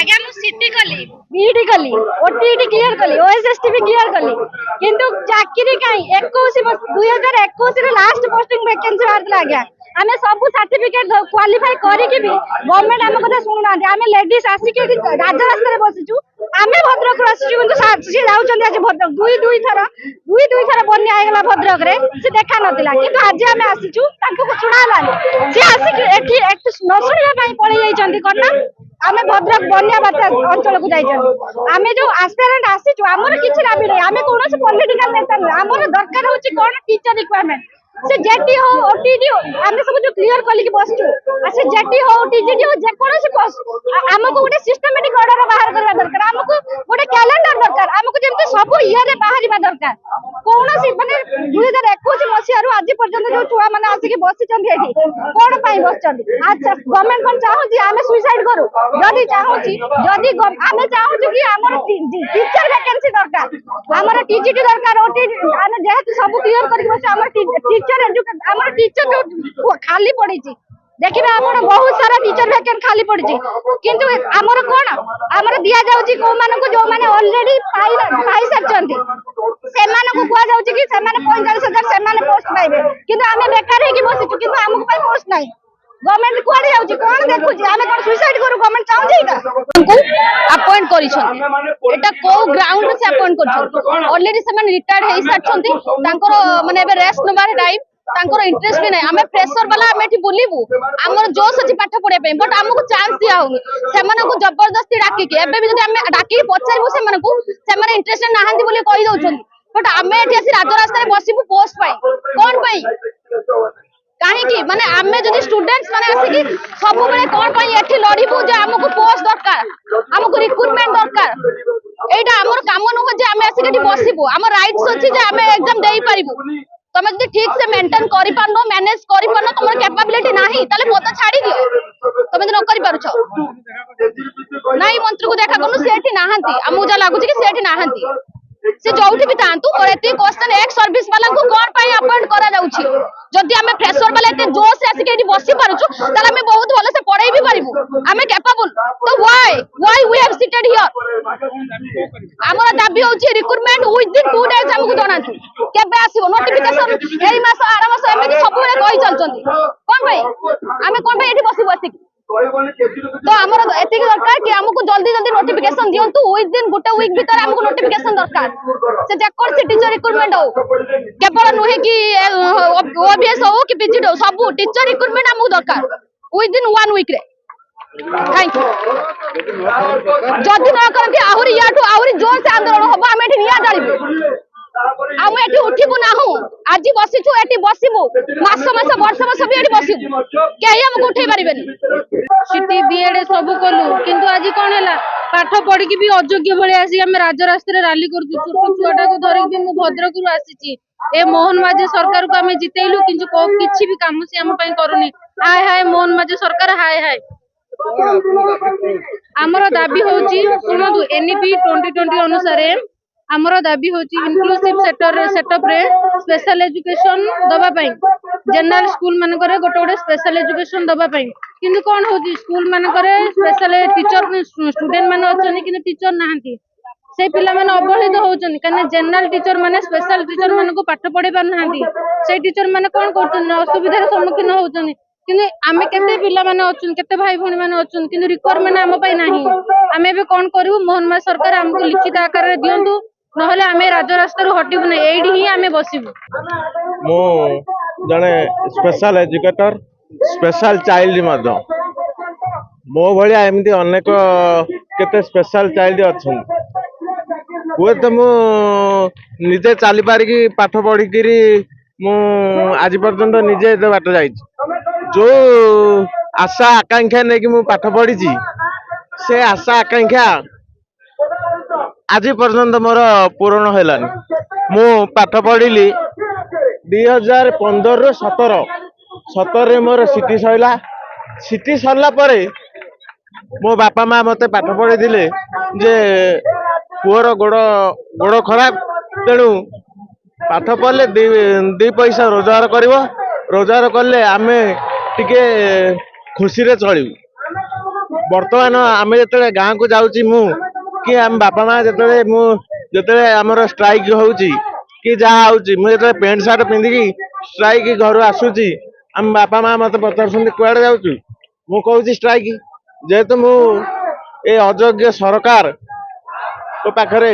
आज्ञा मु सीटी कली बीडी कली ओटीटी क्लियर कली ओएसएसटी भी क्लियर कली किंतु चाकरी काई 2021 रे लास्ट पोस्टिंग वैकेंसी बाहरला आज्ञा आमे सब सर्टिफिकेट क्वालिफाई करी कि भी गवर्नमेंट हम कथा सुनु ना आमे लेडीज आसी के राज रास्ता रे बसिचु आमे भद्रक आसी किंतु सी जाउचंदी आज भद्रक दुई थर बन्या आइगला भद्रक रे से देखा नथिला किंतु आज आमे आसीचु तांको सुना लानी से आसी एठी एक न सुनिबा पई पळै जाइचंदी करना आमे भद्रक बन्या बात अंचल को जाइचंदी आमे जो एस्पिरेंट आसीचु हमर किछि लाभी नै आमे कोनोसे पॉलिटिकल नेता नै हमर दरकार होची कोन टीचर रिक्वायरमेंट से जेटी हो ओटीटी आमे सब जो क्लियर कली कि बसचु आ से जेटी हो टीजीटी हो जे कोनो से बस हमको गोटे सिस्टमैटिक ऑर्डर बाहर करबा दरकार हमको गोटे कैलेंडर दरकार हमको जेमते सब ईयर रे बाहरिबा दरकार कोनोसी माने 2021 मसिया रु आज पर्यंत जो छुआ माने आसी के बसि चंदी एठी कोन पई बसचंदी अच्छा गवर्नमेंट कोन चाहूची आमे सुसाइड करू जदी चाहूची जदी आमे चाहूची कि हमर टीचर वैकेंसी दरकार हमर टीजीटी दरकार ओटीटी आमे जेहेतु सब क्लियर करी बस हमर टीचर हमर टीचर जो खाली पड़ी देखिए आपण बहुत सारा टीचर वैकेंट खाली पड़ी किंतु हमर कोन हमर दिया जाउची को मानको जो माने ऑलरेडी पाई सरचंदी से माने को कुआ जाउची कि से माने 45,000 से माने पोस्ट पाइबे किंतु हमें बेकार है कि बसिचु किंतु हमको पाई पोस्ट नाही गवर्नमेंट कुआडे जाउची कोन देखुची हमें कोन सुसाइड करू गवर्नमेंट चाहू जेइता को अपॉइंट करिसन एटा को ग्राउंड से अपॉइंट करछन ऑलरेडी से माने रिटायर्ड हे सारछंती तांकर माने एबे रेस्ट नबार टाइम तांकर इंटरेस्ट भी नै हमें फ्रेशर वाला हमें एठी बुलिबू हमर जोश अछि पाठ पढे पे बट हमको चांस दिया होनी से माने को जबरदस्ती डाकी के एबे भी जदी हमें डाकी पछारबू से माने को से माने इंटरेस्ट नाहंती बोली कहि दउछन बट हमें एठी आसी राज रास्ता रे बसिबू पोस्ट पाई कोन पाई काहे की माने आमे जदी स्टूडेंट्स माने आसी की सब बेले कोन पाई एठी लड़ीबू जे हमको पोस्ट दरकार हमको रिक्रूटमेंट दरकार एटा हमर काम न हो जे आमे आसी केठी बसिबू हमर राइट्स अछि जे आमे एग्जाम देई परिबू तमे जदी ठीक से मेंटेन करि पानो मैनेज करि पानो तमर कैपेबिलिटी नाही ताले पता छाडी दियो तमे न करि पारुछो नाही मंत्री को देखा कोन सेठी नाहंती हमु जा लागु छी कि सेठी नाहंती से जोठी भी तांतु और एते क्वेश्चन एक सर्विस वाला को कोन पाई अपॉइंट करा जाउची जदी हमें फ्रेशर वाला एते जोश से आसी के एठी बसी पारुछु ताले हमें बहुत भलो से पढाई भी परिबु हमें कैपेबल तो why we have seated here हमरा दाबी होची रिक्रूटमेंट विद इन 2 डेज हमको जणातु केबे आसीबो नोटिफिकेशन एई मास आरा मास एमे सब बेले कहि चलचंदी कोन भाई हमें कोन भाई एठी बसिबो आसी तो हमर एतिक दरकार कि हमको जल्दी जल्दी notification दियंतु with in Gute week भीतर हमको नोटिफिकेशन दरकार से जेकर से टीचर रिक्रूटमेंट हो केवल नुहे कि ओबीएस हो कि पीजी हो सब टीचर रिक्रूटमेंट हमको दरकार विद इन 1 वीक रे थैंक यू जदी न करथि आहुरी याठू आहुरी जोर से आंदोलन होबा हम एठी निया जालिबु हम एठी उठिबु नाहु आज बसिछु एठी बसिबु मास मास वर्ष वर्ष भी एठी बसिबु केही हमको उठै परिबेनी सीटी बीएड सब कलु किंतु आज कोन हैला पाठ पढ़ी की भी अयोग्य भले आसी हम राज रास्ता रे रैली करछु छोट छुआटा को धरि भी मु भद्रक रु आसीची ए मोहन माझी सरकार को हमें जितेइलु किंतु किछि भी काम से हम पई करूनी हाय हाय मोहन माझी सरकार हाय हाय हमर दाबी होची सुनदु एनईपी 2020 अनुसार हमर दाबी होची इंक्लूसिव सेटअप रे स्पेशल एजुकेशन दबा पई जनरल स्कूल मान करे गोटे गोटे स्पेशल एजुकेशन दबा पई किंतु कोन होची स्कूल मान करे स्पेशल टीचर स्टूडेंट मान अछनी किंतु टीचर नाहंती से पिला माने अवहेलित होचन कने जनरल टीचर माने स्पेशल टीचर मान को पाठ पढे पार नाहंती से टीचर माने कोन करचन असुविधार सम्मुखीन होचन किंतु आमे केते पिला माने अछन केते भाई भणी माने अछन किंतु रिक्वायरमेंट हम पई नाही आमे बे कोन करिवु मोहन माझी सरकार हमको लिखित आकार रे दियंतु नहले आमे राज रास्ता रो हटिबु नै एडी ही आमे बसिबु मो जने स्पेशल एजुकेटर स्पेशल चाइल्ड मधो मो भलिया एमती अनेक केते स्पेशल चाइल्ड अछन वो तो मु निजे चली पारिकी पाठ पढ़ी मु आज पर्यंत निजे एते बाट जाई जो आशा आकांक्षा नहीं कि मु पाठ पढ़ी से आशा आकांक्षा आज पर्यंत मोर पूरण हैलानी मु पाठ पढ़ी 2015 ରୁ 17 मोर सिटी सैला सिटी सरला परे मो बापा माँ मते पाठ पढ़े दिले जे पुअर गोड़ खराब तेणु पाठ पढ़ले दी पैसा रोजगार करिवो रोजगार कले आमे टिके खुशी रे चलिबु बर्तमान आम जो गाँव को जाऊँगी मु कि आम बापा माँ जो आमर स्ट्राइक होउची कि जहाँ आउची मुझे पेंट सार्ट पिंधिकी स्ट्राइक घर आसूची आम बापा माँ मत पचार कुआड़े जाऊँ मु कहूँ स्ट्राइक जेहेतु मु ए अयोग्य सरकार तो पाखरे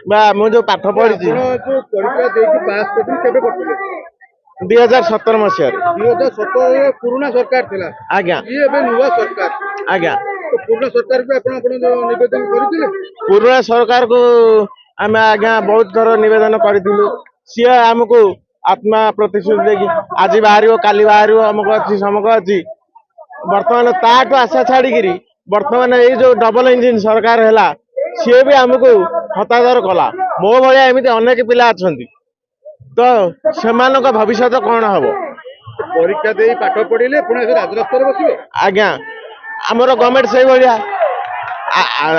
बा मु जो पाठ पढ़ी जो परीक्षा देके पास करथिले केबे करथिले 2017 मसीह 2017 पुराना सरकार थिला आज्ञा ये एबे नुवा सरकार आज्ञा तो पुराना सरकार को आपण आपण जो निवेदन करथिले पुराना सरकार को आम आज्ञा बहुत थर निवेदन करूँ सी आमको आत्मा प्रतिश्रुति देखी आज बाहर काली बाहर अमुक अच्छी समक अच्छी बर्तमान ताठू आशा छाड़ी बर्तमान ये जो डबल इंजिन सरकार है सी भी आमको हतादर कला मो भाया एमती अनेक पिला अच्छा तो से भविष्य कौन हम परीक्षा दे पाठ पढ़िले पुणी राजरास्तार बसिबे आज्ञा आमर गवर्नमेंट से भाया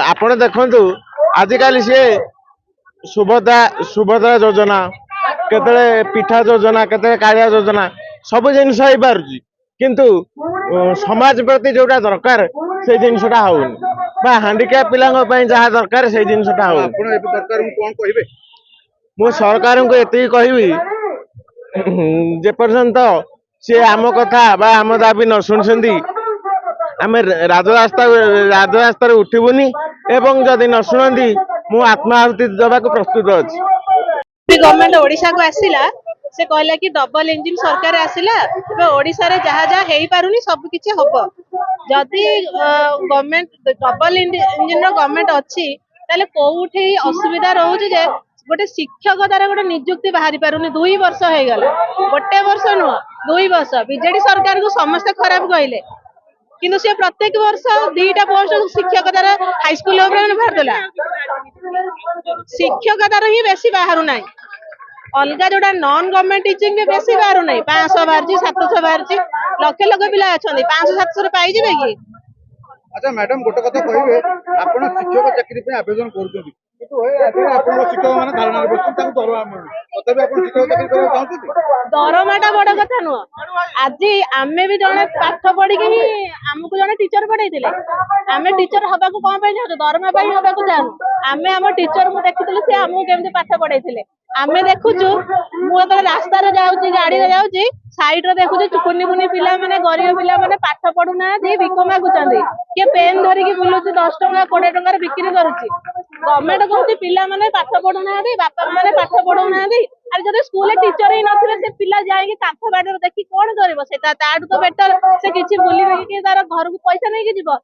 आपण देखु आजिकल सी सुभद्रा योजना केतले पिठा योजना केतले कालिया योजना सब जिनस हो पारुची किंतु समाज प्रति जोटा दरकार से जिनसटा होउनी बा हैंडिकैप पिलांग पई जहा दरकार से जिनसटा होउनी आपण ए सरकार को कोन कहिबे मु सरकार को एति कहबी जे पर्यंत से आम कथा बा आम दाबी न सुनसंदी आमे राजरास्ता उठिबुनी एवं जदि न शुणती मु आत्माहुति देवा प्रस्तुत अच्छी गवर्नमेंट ओडिशा को आसिला से कहला कि डबल इंजिन सरकार आसिला तो ओडिशा रे जहा जहा हेई पारुनी सब किछि हबो जदि गवर्नमेंट डबल इंजिन रो गवर्नमेंट अछि ताले कोउठी असुविधा रहउछि जे गोटे शिक्षक द्वारा गोटे नियुक्ति बाहरी पारुनी 2 वर्ष हे गला गोटे वर्ष नुह 2 वर्ष बीजेडी सरकार को समस्त खराब कहले किंतु से प्रत्येक वर्ष 2टा पोस्ट शिक्षक द्वारा हाई स्कूल बाहर देला शिक्षक द्वारा ही बेसी बाहर ना अलग जोटा नॉन गवर्नमेंट टीचिंग में बेसी बाहर ना 500 बाहर 700 बाहर लक्ष लक्ष पिला अच्छा 500 700 पाई कि अच्छा मैडम गोटे कथा कहिबे आपण शिक्षक चाकरी पे आवेदन करछथि किंतु हे आगे आपण शिक्षक माने धारणा रे बसिन ताको दरवा मिलु तबे आपण शिक्षक चाकरी करे चाहथि दरमाटा बड़ कथा नुह आज आमे भी जने पाठ पढ़ी के ही हमको जने टीचर पढ़ाइथिले आमे टीचर हबा को कोन पे जाउ दरमा पई हबा को जानु आमे हम टीचर को देखिथिले से हमको केमते पाठ पढ़ाइथिले आमे देखुछु मु तो रास्ता रे जाउची गाड़ी रे जाउची साइड रे देखुछु कुनी कुनी पिला माने गरीब पिला माने पाठ पढु ना दी बिकमा गुचंदी के पेन धरि के बुलुची 10 टका 20 टका रे बिक्री करूची गवर्नमेंट कहूची पिला माने पाठ पढु ना दी बापा माने पाठ पढु ना दी अरे जदि स्कूल टीचर ही नथिले से पिला जाय के कांथ बाडर देखि कोन करबो सेटा ताडू तो बेटर से किछि बुली के तार घर को पैसा नै के जीवो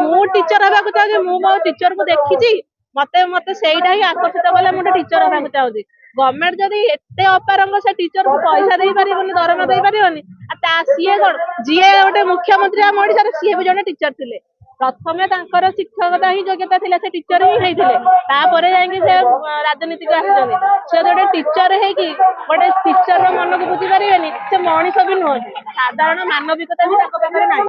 मु टीचर हबा को चाहे मु मो टीचर को देखिची मते मते सेइडा ही आकर्षित कले मु टीचर हबा को चाहूची गवर्नमेंट जदि एते अपारंग से टीचर को पैसा दे परिबनी दरमा दे परिबनी आ ता सीए कोन जीए गोटे मुख्यमंत्री हम ओडिसा रे सीए भी जने टीचर थिले प्रथमे तांकर शिक्षकता ही योग्यता थिले से टीचर ही हेइथिले तापरे जाई से राजनीति को आछन से गोटे टीचर हे कि गोटे टीचर रो मन को बुझी परिबेनी से मनीष भी नुह साधारण मानविकता भी ताको पाखरे नाही।